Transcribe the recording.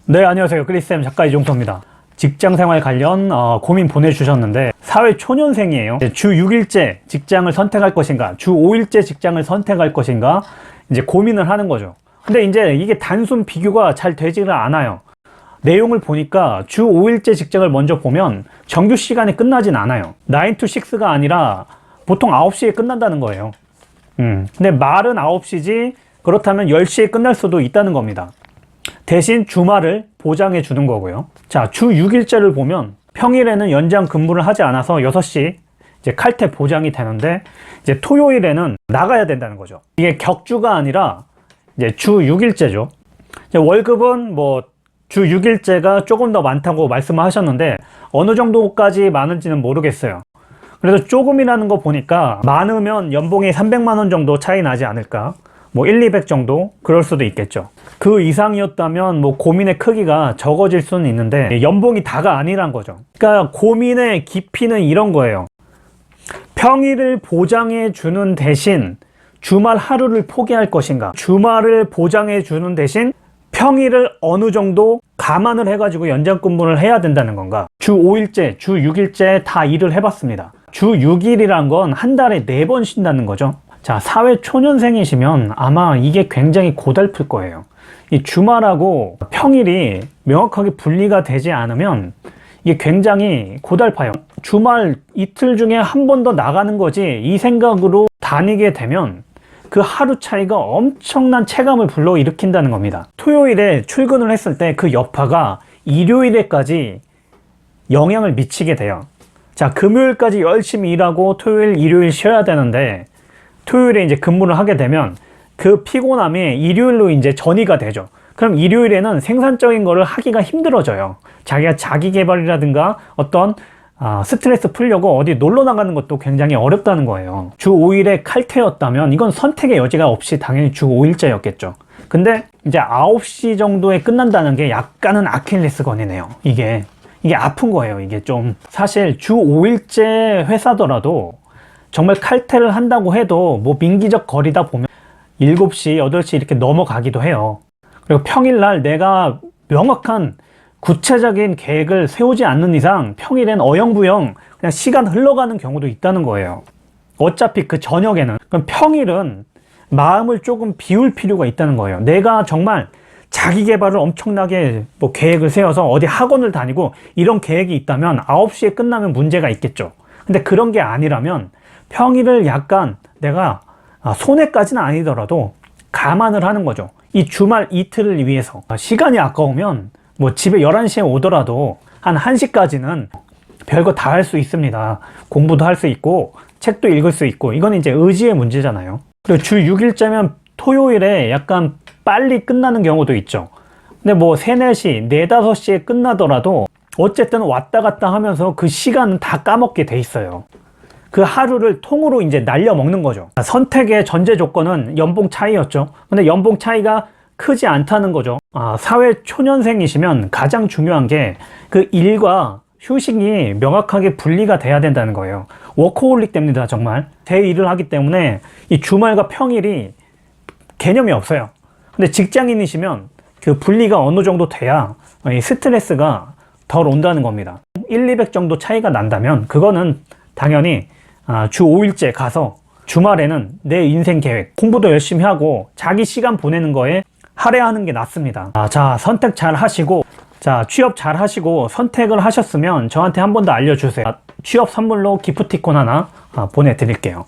네, 안녕하세요. 크리스쌤 작가 이종서입니다. 직장생활 관련 고민 보내주셨는데 사회 초년생이에요. 주 6일째 직장을 선택할 것인가, 주 5일째 직장을 선택할 것인가 이제 고민을 하는 거죠. 근데 이제 이게 단순 비교가 잘 되지를 않아요. 내용을 보니까 주 5일째 직장을 먼저 보면 정규 시간이 끝나진 않아요. 9 to 6가 아니라 보통 9시에 끝난다는 거예요. 근데 말은 9시지 그렇다면 10시에 끝날 수도 있다는 겁니다. 대신 주말을 보장해 주는 거고요. 자, 주 6일째를 보면 평일에는 연장 근무를 하지 않아서 6시 이제 칼퇴 보장이 되는데, 이제 토요일에는 나가야 된다는 거죠. 이게 격주가 아니라 이제 주 6일째죠. 이제 월급은 뭐 주 6일째가 조금 더 많다고 말씀을 하셨는데 어느 정도까지 많은지는 모르겠어요. 그래서 조금이라는 거 보니까 많으면 연봉이 300만 원 정도 차이 나지 않을까, 뭐 1, 200 정도 그럴 수도 있겠죠. 그 이상이었다면 뭐 고민의 크기가 적어질 수는 있는데 연봉이 다가 아니란 거죠. 그러니까 고민의 깊이는 이런 거예요. 평일을 보장해 주는 대신 주말 하루를 포기할 것인가, 주말을 보장해 주는 대신 평일을 어느 정도 감안을 해가지고 연장 근무를 해야 된다는 건가. 주 5일째, 주 6일째 다 일을 해봤습니다. 주 6일이란 건 한 달에 4번 쉰다는 거죠. 자, 사회 초년생이시면 아마 이게 굉장히 고달플 거예요. 이 주말하고 평일이 명확하게 분리가 되지 않으면 이게 굉장히 고달파요. 주말 이틀 중에 한 번 더 나가는 거지 이 생각으로 다니게 되면 그 하루 차이가 엄청난 체감을 불러일으킨다는 겁니다. 토요일에 출근을 했을 때 그 여파가 일요일에까지 영향을 미치게 돼요. 자, 금요일까지 열심히 일하고 토요일, 일요일 쉬어야 되는데 토요일에 이제 근무를 하게 되면 그 피곤함이 일요일로 이제 전이가 되죠. 그럼 일요일에는 생산적인 거를 하기가 힘들어져요. 자기가 자기 개발이라든가 어떤 스트레스 풀려고 어디 놀러 나가는 것도 굉장히 어렵다는 거예요. 주 5일에 칼퇴였다면 이건 선택의 여지가 없이 당연히 주 5일째였겠죠. 근데 이제 9시 정도에 끝난다는 게 약간은 아킬레스건이네요. 이게 아픈 거예요. 이게 좀 사실 주 5일째 회사더라도 정말 칼퇴를 한다고 해도 뭐 민기적 거리다 보면 7시, 8시 이렇게 넘어가기도 해요. 그리고 평일날 내가 명확한 구체적인 계획을 세우지 않는 이상 평일엔 어영부영 그냥 시간 흘러가는 경우도 있다는 거예요. 어차피 그 저녁에는. 그럼 평일은 마음을 조금 비울 필요가 있다는 거예요. 내가 정말 자기 개발을 엄청나게 뭐 계획을 세워서 어디 학원을 다니고 이런 계획이 있다면 9시에 끝나면 문제가 있겠죠. 근데 그런 게 아니라면 평일을 약간 내가 손해까지는 아니더라도 감안을 하는 거죠. 이 주말 이틀을 위해서. 시간이 아까우면 뭐 집에 11시에 오더라도 한 1시까지는 별거 다 할 수 있습니다. 공부도 할 수 있고 책도 읽을 수 있고, 이건 이제 의지의 문제잖아요. 그리고 주 6일째면 토요일에 약간 빨리 끝나는 경우도 있죠. 근데 뭐 3, 4시, 4, 5시에 끝나더라도 어쨌든 왔다 갔다 하면서 그 시간은 다 까먹게 돼 있어요. 그 하루를 통으로 이제 날려 먹는 거죠. 선택의 전제 조건은 연봉 차이였죠. 근데 연봉 차이가 크지 않다는 거죠. 사회 초년생이시면 가장 중요한 게 그 일과 휴식이 명확하게 분리가 돼야 된다는 거예요. 워커홀릭 됩니다, 정말. 제 일을 하기 때문에 이 주말과 평일이 개념이 없어요. 근데 직장인이시면 그 분리가 어느 정도 돼야 이 스트레스가 덜 온다는 겁니다. 1, 200 정도 차이가 난다면 그거는 당연히 주 5일째 가서 주말에는 내 인생 계획, 공부도 열심히 하고 자기 시간 보내는 거에 할애하는 게 낫습니다. 자, 선택 잘 하시고, 자, 취업 잘 하시고 선택을 하셨으면 저한테 한 번 더 알려주세요. 취업 선물로 기프티콘 하나 보내드릴게요.